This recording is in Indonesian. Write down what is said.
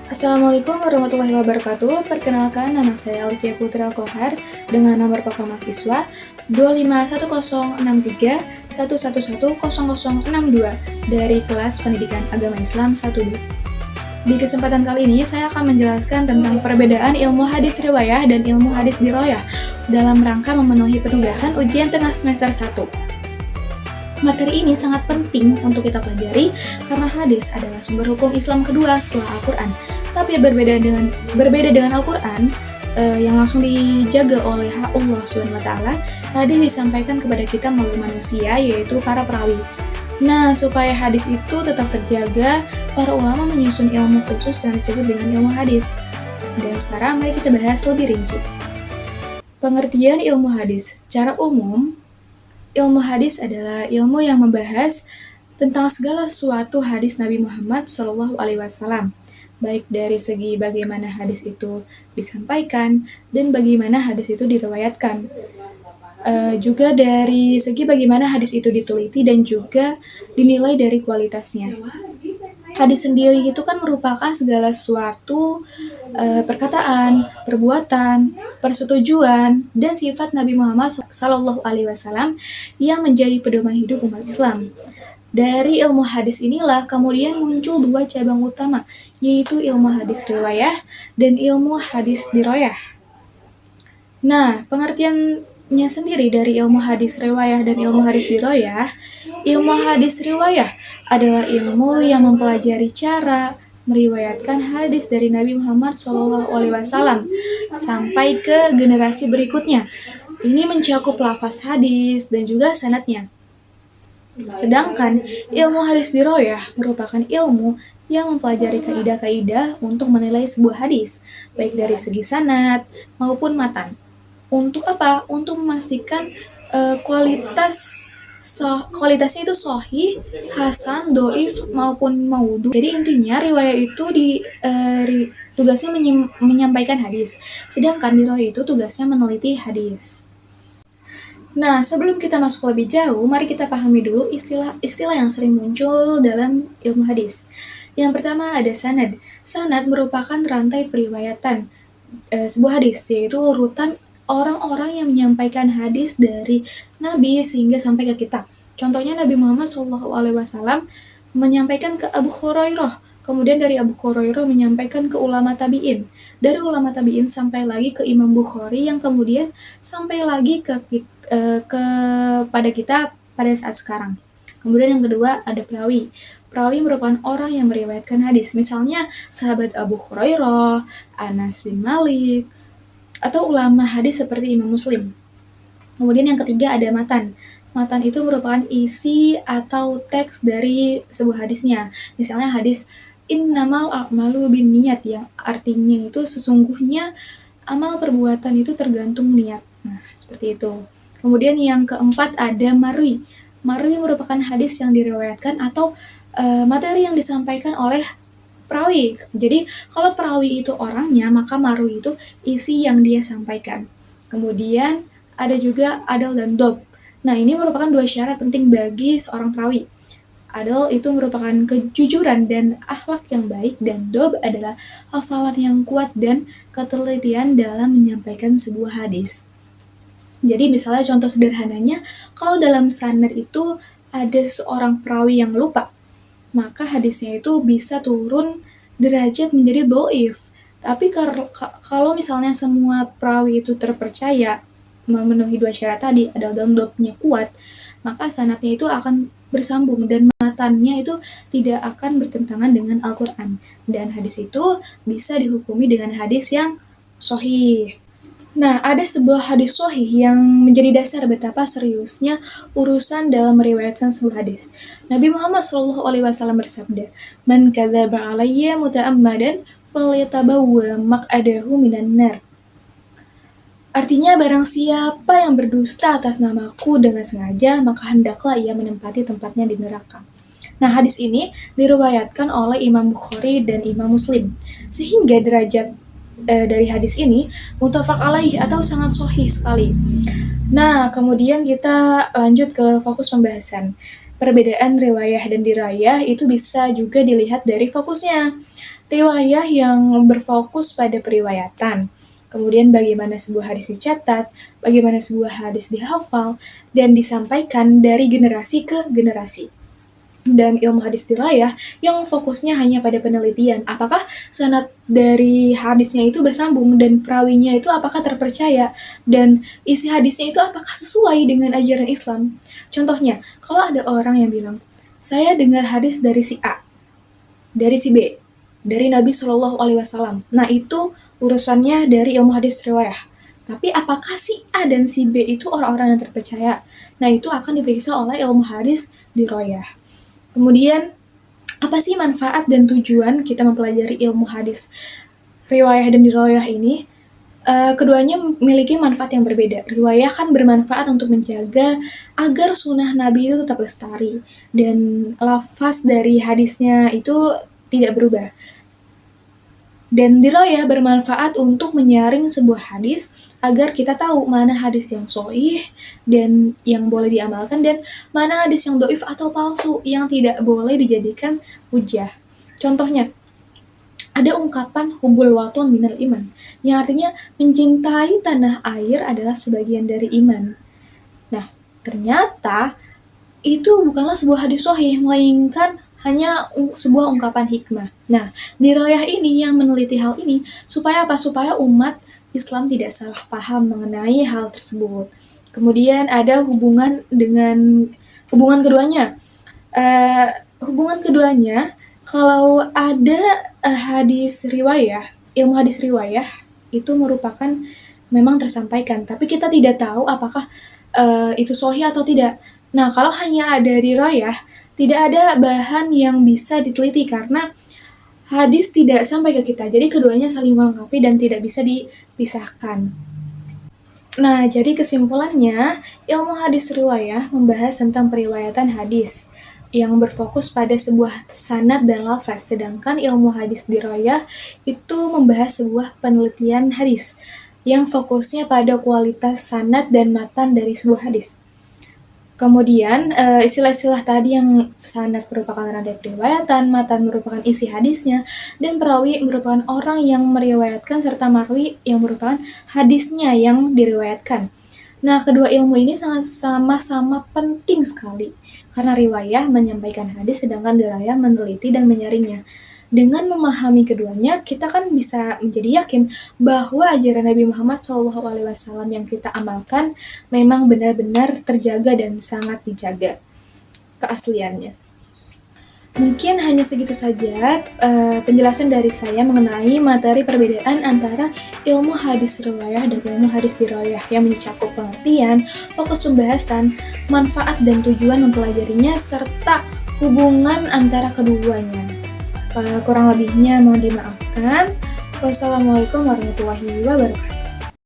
Assalamualaikum warahmatullahi wabarakatuh. Perkenalkan, nama saya Alifia Putri Alkohar dengan nomor pokok mahasiswa 2510631110062 dari kelas Pendidikan Agama Islam 1B. Di kesempatan kali ini, saya akan menjelaskan tentang perbedaan ilmu hadis riwayah dan ilmu hadis diroyah dalam rangka memenuhi penugasan ujian tengah semester 1. Materi ini sangat penting untuk kita pelajari karena hadis adalah sumber hukum Islam kedua setelah Al-Quran. Tapi berbeda dengan Al-Quran yang langsung dijaga oleh Allah SWT, hadis disampaikan kepada kita melalui manusia, yaitu para perawi. Nah, supaya hadis itu tetap terjaga, para ulama menyusun ilmu khusus yang disebut dengan ilmu hadis. Dan sekarang mari kita bahas lebih rinci. Pengertian ilmu hadis secara umum, ilmu hadis adalah ilmu yang membahas tentang segala sesuatu hadis Nabi Muhammad SAW, baik dari segi bagaimana hadis itu disampaikan dan bagaimana hadis itu diriwayatkan. Juga dari segi bagaimana hadis itu diteliti dan juga dinilai dari kualitasnya. Hadis sendiri itu kan merupakan segala sesuatu perkataan, perbuatan, persetujuan, dan sifat Nabi Muhammad SAW yang menjadi pedoman hidup umat Islam. Dari ilmu hadis inilah kemudian muncul dua cabang utama, yaitu ilmu hadis riwayah dan ilmu hadis diroyah. Nah, pengertiannya sendiri dari ilmu hadis riwayah dan ilmu hadis diroyah, ilmu hadis riwayah adalah ilmu yang mempelajari cara meriwayatkan hadis dari Nabi Muhammad SAW sampai ke generasi berikutnya. Ini mencakup lafaz hadis dan juga sanadnya. Sedangkan ilmu hadis diroyah merupakan ilmu yang mempelajari kaidah-kaidah untuk menilai sebuah hadis, baik dari segi sanad maupun matan. Untuk apa? Untuk memastikan kualitasnya itu sahih, hasan, doif maupun maudhu. Jadi intinya riwayat itu tugasnya menyampaikan hadis, sedangkan diroyah itu tugasnya meneliti hadis. Nah, sebelum kita masuk lebih jauh, mari kita pahami dulu istilah-istilah yang sering muncul dalam ilmu hadis. Yang pertama ada sanad. Sanad merupakan rantai periwayatan sebuah hadis, yaitu urutan orang-orang yang menyampaikan hadis dari Nabi sehingga sampai ke kita. Contohnya Nabi Muhammad SAW menyampaikan ke Abu Hurairah, kemudian dari Abu Hurairah menyampaikan ke ulama tabi'in, dari ulama tabi'in sampai lagi ke Imam Bukhari yang kemudian sampai lagi kepada kita pada saat sekarang. Kemudian yang kedua ada perawi. Perawi merupakan orang yang meriwayatkan hadis, misalnya sahabat Abu Hurairah, Anas bin Malik, atau ulama hadis seperti Imam Muslim. Kemudian yang ketiga ada matan. Matan itu merupakan isi atau teks dari sebuah hadisnya. Misalnya hadis innamal a'malu binniyat, yang artinya itu sesungguhnya amal perbuatan itu tergantung niat. Nah, seperti itu. Kemudian yang keempat ada marwi. Marwi merupakan hadis yang diriwayatkan atau materi yang disampaikan oleh perawi. Jadi kalau perawi itu orangnya, maka marwi itu isi yang dia sampaikan. Kemudian ada juga adal dan dob. Nah, ini merupakan dua syarat penting bagi seorang perawi. Adal itu merupakan kejujuran dan akhlak yang baik, dan dob adalah hafalan yang kuat dan ketelitian dalam menyampaikan sebuah hadis. Jadi misalnya contoh sederhananya, kalau dalam sanad itu ada seorang perawi yang lupa, maka hadisnya itu bisa turun derajat menjadi doif. Tapi kalau misalnya semua perawi itu terpercaya, memenuhi dua syarat tadi, adal dan dobnya kuat, maka sanadnya itu akan bersambung dan matannya itu tidak akan bertentangan dengan Al-Quran. Dan hadis itu bisa dihukumi dengan hadis yang sahih. Nah, ada sebuah hadis sahih yang menjadi dasar betapa seriusnya urusan dalam meriwayatkan sebuah hadis. Nabi Muhammad SAW bersabda, "Man kadzaba 'alayya muta'ammadan falyatabawwa maq'adahu minan nar." Artinya, barang siapa yang berdusta atas namaku dengan sengaja, maka hendaklah ia menempati tempatnya di neraka. Nah, hadis ini diriwayatkan oleh Imam Bukhari dan Imam Muslim, sehingga derajat dari hadis ini muttafaq alaih atau sangat sahih sekali. Nah, kemudian kita lanjut ke fokus pembahasan. Perbedaan riwayah dan dirayah itu bisa juga dilihat dari fokusnya. riwayah yang berfokus pada periwayatan, kemudian bagaimana sebuah hadis dicatat, bagaimana sebuah hadis dihafal, dan disampaikan dari generasi ke generasi. Dan ilmu hadis dirayah yang fokusnya hanya pada penelitian, apakah sanad dari hadisnya itu bersambung dan perawinya itu apakah terpercaya dan isi hadisnya itu apakah sesuai dengan ajaran Islam. Contohnya, kalau ada orang yang bilang, saya dengar hadis dari si A, dari si B, dari Nabi Shallallahu Alaihi Wasallam. Nah itu urusannya dari ilmu hadis riwayah. Tapi apakah si A dan si B itu orang-orang yang terpercaya? Nah itu akan diperiksa oleh ilmu hadis dirayah. Kemudian, apa sih manfaat dan tujuan kita mempelajari ilmu hadis riwayah dan dirayah ini? Keduanya memiliki manfaat yang berbeda. Riwayah kan bermanfaat untuk menjaga agar sunnah Nabi itu tetap lestari dan lafaz dari hadisnya itu tidak berubah. Dan dirayah bermanfaat untuk menyaring sebuah hadis agar kita tahu mana hadis yang sahih dan yang boleh diamalkan dan mana hadis yang dhaif atau palsu yang tidak boleh dijadikan hujah. Contohnya, ada ungkapan hubul waton minal iman yang artinya mencintai tanah air adalah sebagian dari iman. Nah, ternyata itu bukanlah sebuah hadis sahih, melainkan hanya sebuah ungkapan hikmah. Nah, dirayah ini yang meneliti hal ini supaya apa? Supaya umat Islam tidak salah paham mengenai hal tersebut. Kemudian ada hubungan keduanya. Hubungan keduanya, kalau ada hadis riwayah, ilmu hadis riwayah itu merupakan memang tersampaikan, tapi kita tidak tahu apakah itu sahih atau tidak. Nah, kalau hanya ada riwayah, tidak ada bahan yang bisa diteliti karena hadis tidak sampai ke kita. Jadi keduanya saling melengkapi dan tidak bisa dipisahkan. Nah, jadi kesimpulannya, ilmu hadis riwayah membahas tentang periwayatan hadis yang berfokus pada sebuah sanad dan lafaz, sedangkan ilmu hadis dirayah itu membahas sebuah penelitian hadis yang fokusnya pada kualitas sanad dan matan dari sebuah hadis. Kemudian istilah-istilah tadi yang sanad merupakan rantai periwayatan, matan merupakan isi hadisnya, dan perawi merupakan orang yang meriwayatkan serta marwi yang merupakan hadisnya yang diriwayatkan. Nah, kedua ilmu ini sangat sama-sama penting sekali karena riwayah menyampaikan hadis sedangkan dirayah meneliti dan menyaringnya. Dengan memahami keduanya, kita kan bisa menjadi yakin bahwa ajaran Nabi Muhammad SAW yang kita amalkan memang benar-benar terjaga dan sangat dijaga keasliannya. Mungkin hanya segitu saja penjelasan dari saya mengenai materi perbedaan antara ilmu hadis riwayah dan ilmu hadis dirayah yang mencakup pengertian, fokus pembahasan, manfaat dan tujuan mempelajarinya, serta hubungan antara keduanya. Kurang lebihnya mohon dimaafkan. Wassalamualaikum warahmatullahi wabarakatuh.